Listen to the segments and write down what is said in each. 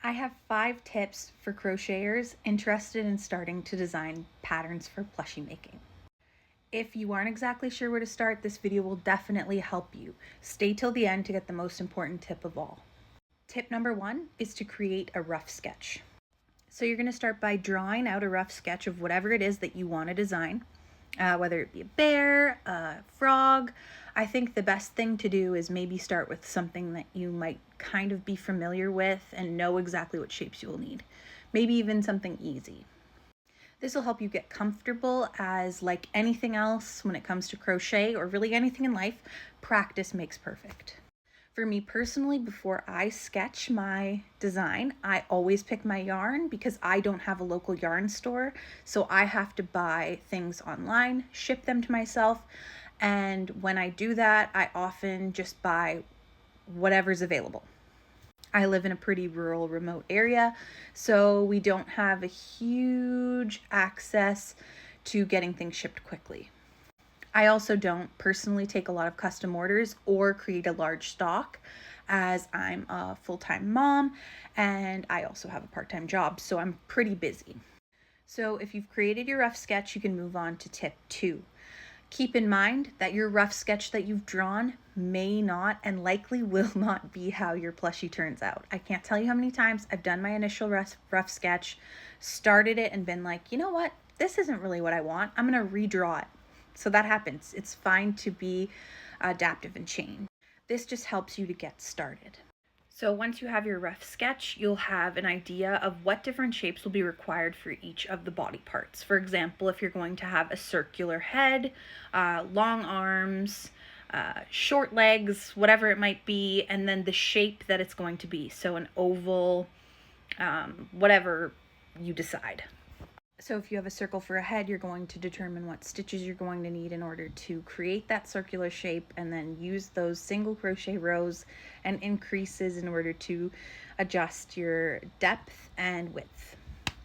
I have 5 tips for crocheters interested in starting to design patterns for plushie making. If you aren't exactly sure where to start, this video will definitely help you. Stay till the end to get the most important tip of all. Tip number 1 is to create a rough sketch. So you're going to start by drawing out a rough sketch of whatever it is that you want to design, whether it be a bear, a frog. I think the best thing to do is maybe start with something that you might kind of be familiar with and know exactly what shapes you will need. Maybe even something easy. This will help you get comfortable, as like anything else when it comes to crochet or really anything in life, practice makes perfect. For me personally, before I sketch my design, I always pick my yarn because I don't have a local yarn store. So I have to buy things online, ship them to myself. And when I do that, I often just buy whatever's available. I live in a pretty rural, remote area, so we don't have a huge access to getting things shipped quickly. I also don't personally take a lot of custom orders or create a large stock, as I'm a full-time mom and I also have a part-time job, so I'm pretty busy. So if you've created your rough sketch, you can move on to tip 2. Keep in mind that your rough sketch that you've drawn may not and likely will not be how your plushie turns out. I can't tell you how many times I've done my initial rough sketch, started it and been like, you know what, this isn't really what I want. I'm gonna redraw it. So that happens. It's fine to be adaptive and change. This just helps you to get started. So once you have your rough sketch, you'll have an idea of what different shapes will be required for each of the body parts. For example, if you're going to have a circular head, long arms, short legs, whatever it might be, and then the shape that it's going to be. So an oval, whatever you decide. So if you have a circle for a head, you're going to determine what stitches you're going to need in order to create that circular shape, and then use those single crochet rows and increases in order to adjust your depth and width.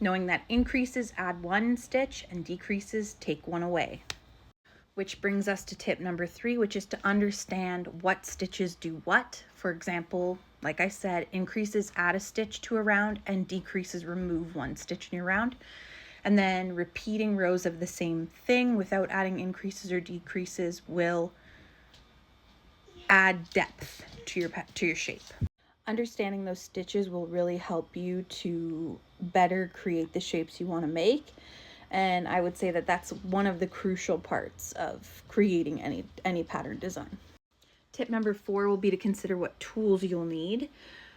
Knowing that increases add 1 stitch and decreases take 1 away. Which brings us to tip number 3, which is to understand what stitches do what. For example, like I said, increases add a stitch to a round and decreases remove 1 stitch in your round. And then repeating rows of the same thing without adding increases or decreases will add depth to your shape. Understanding those stitches will really help you to better create the shapes you want to make. And I would say that that's one of the crucial parts of creating any pattern design. Tip number 4 will be to consider what tools you'll need,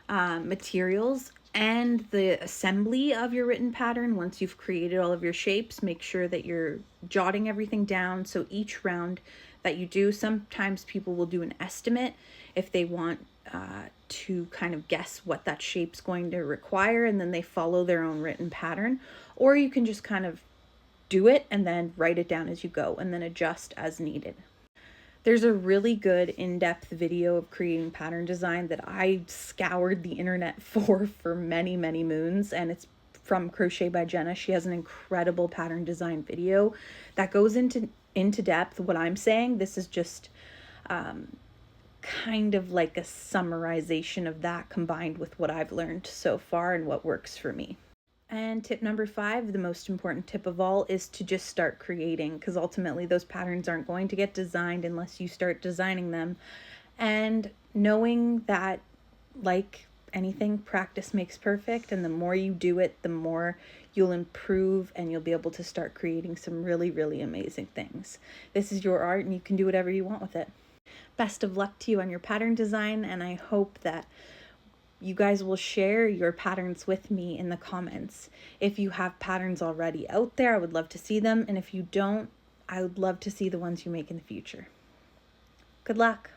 materials, and the assembly of your written pattern. Once you've created all of your shapes, make sure that you're jotting everything down. So each round that you do, sometimes people will do an estimate if they want to kind of guess what that shape's going to require, and then they follow their own written pattern. Or you can just kind of do it and then write it down as you go and then adjust as needed. There's a really good in-depth video of creating pattern design that I scoured the internet for many, many moons, and it's from Crochet by Jenna. She has an incredible pattern design video that goes into depth what I'm saying. This is just kind of like a summarization of that combined with what I've learned so far and what works for me. And tip number 5, the most important tip of all, is to just start creating, because ultimately those patterns aren't going to get designed unless you start designing them. And knowing that, like anything, practice makes perfect, and the more you do it, the more you'll improve and you'll be able to start creating some really, really amazing things. This is your art and you can do whatever you want with it. Best of luck to you on your pattern design, and I hope that you guys will share your patterns with me in the comments. If you have patterns already out there, I would love to see them. And if you don't, I would love to see the ones you make in the future. Good luck.